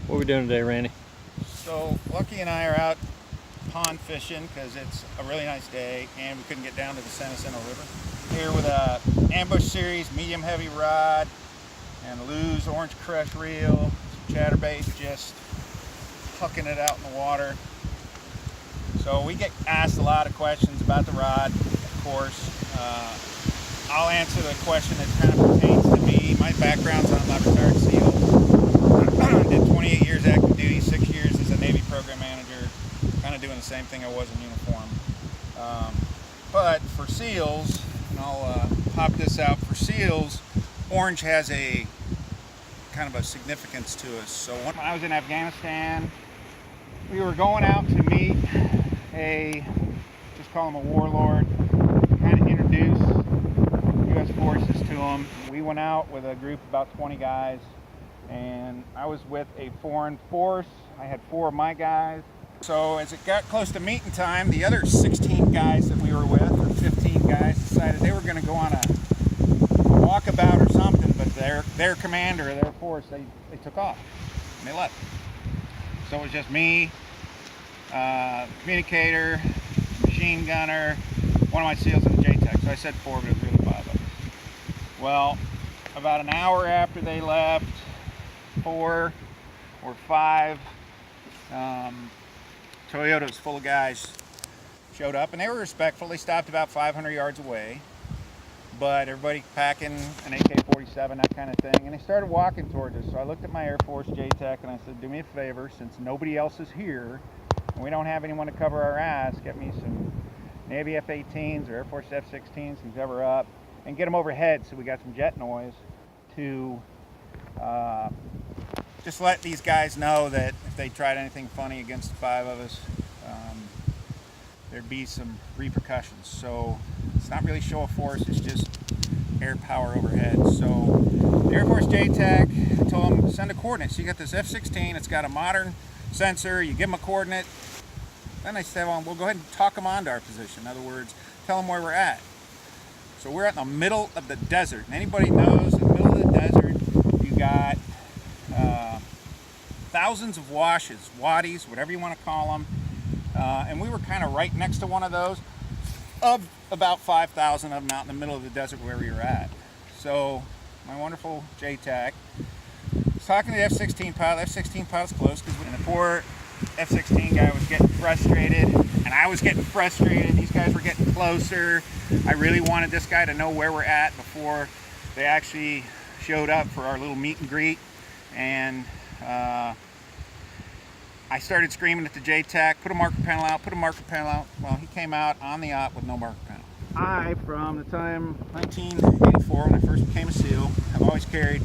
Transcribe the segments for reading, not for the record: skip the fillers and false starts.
What are we doing today, Randy? So Lucky and I are out pond fishing because it's a really nice day and we couldn't get down to the San Jacinto River. Here with a ambush series medium heavy rod and a Lew's orange crush reel, some chatterbait, just hucking it out in the water. So we get asked a lot of questions about the rod, of course. I'll answer the question that kind of pertains to me. My background's on a retired SEAL. Did 28 years active duty, 6 years as a Navy program manager, kind of doing the same thing I was in uniform. But for SEALs, and I'll pop this out, for SEALs, orange has a kind of a significance to us. So when I was in Afghanistan, we were going out to meet just call him a warlord, kind of introduce U.S. forces to him. We went out with a group of about 20 guys, and I was with a foreign force. I had 4 of my guys. So as it got close to meeting time, the other 16 guys that we were with, or 15 guys, decided they were going to go on a walkabout or something, but their commander of their force, they took off, and they left. So it was just me, communicator, machine gunner, one of my SEALs in the JTAC. So I said 4, but it was really 5 of us. Well, about an hour after they left, 4 or 5 Toyotas full of guys showed up, and they were respectful. They stopped about 500 yards away, but everybody packing an AK-47, that kind of thing, and they started walking towards us. So I looked at my Air Force JTAC and I said, do me a favor, since nobody else is here and we don't have anyone to cover our ass, get me some Navy F-18s or Air Force F-16s, who's ever up, and get them overhead so we got some jet noise to just let these guys know that if they tried anything funny against the 5 of us, there'd be some repercussions. So it's not really show of force, it's just air power overhead. So the Air Force JTAC told them, send a coordinate. So you got this F-16, it's got a modern sensor, you give them a coordinate. Then they said, well, we'll go ahead and talk them onto our position. In other words, tell them where we're at. So we're out in the middle of the desert. And anybody knows, in the middle of the desert, you got thousands of washes, wadis, whatever you want to call them. And we were kind of right next to one of those, of about 5,000 of them out in the middle of the desert where we were at. So my wonderful JTAC was talking to the F-16 pilot. F-16 pilot's close, because the poor F-16 guy was getting frustrated, and I was getting frustrated. These guys were getting closer. I really wanted this guy to know where we're at before they actually showed up for our little meet and greet. And I started screaming at the JTAC, put a marker panel out, put a marker panel out. Well, he came out on the op with no marker panel. I, from the time 1984, when I first became a SEAL, have always carried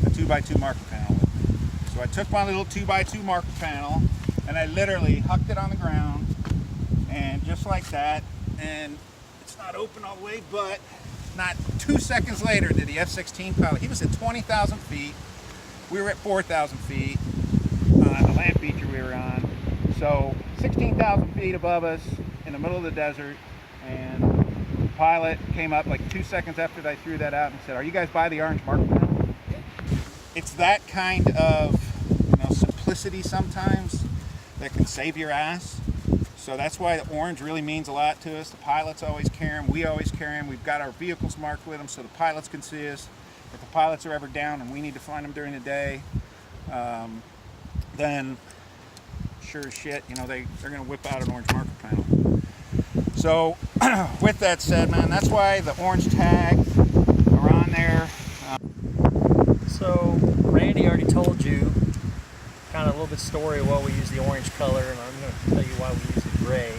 a 2x2 marker panel with me. So I took my little 2x2 marker panel and I literally hucked it on the ground, and just like that, and it's not open all the way, but not 2 seconds later did the F-16 pilot, he was at 20,000 feet, we were at 4,000 feet on the land feature we were on, so 16,000 feet above us in the middle of the desert, and the pilot came up like 2 seconds after I threw that out and said, are you guys by the orange marker panel? It's that kind of simplicity sometimes that can save your ass. So that's why the orange really means a lot to us. The pilots always carry them, we always carry them. We've got our vehicles marked with them so the pilots can see us. If the pilots are ever down and we need to find them during the day, then sure as shit, they're gonna whip out an orange marker panel. So with that said, man, that's why the orange tags are on there. So Randy already told you kind of a little bit story of why we use the orange color, and I'm going to tell you why we use the gray.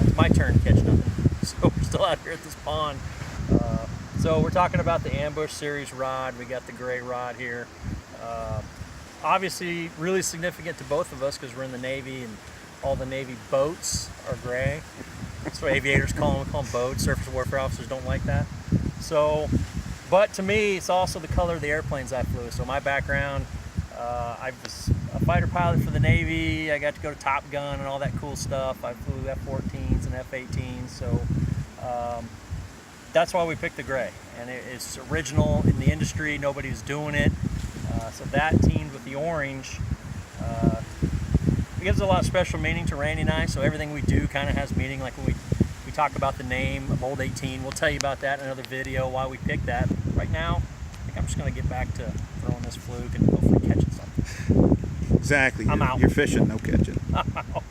It's my turn to catch nothing, so we're still out here at this pond. So we're talking about the ambush series rod. We got the gray rod here. Obviously really significant to both of us because we're in the Navy and all the Navy boats are gray. That's what aviators call them. We call them boats. Surface warfare officers don't like that. So, but to me, it's also the color of the airplanes I flew. So my background, I was a fighter pilot for the Navy. I got to go to Top Gun and all that cool stuff. I flew F-14s and F-18s. So that's why we picked the gray. And it's original in the industry. Nobody's doing it. So that teamed with the orange It gives a lot of special meaning to Randy and I, so everything we do kind of has meaning. Like when we talk about the name of Old 18, we'll tell you about that in another video, why we picked that. Right now, I think I'm just going to get back to throwing this fluke and hopefully catching something. Exactly. I'm out. You're fishing, no catching. I'm out.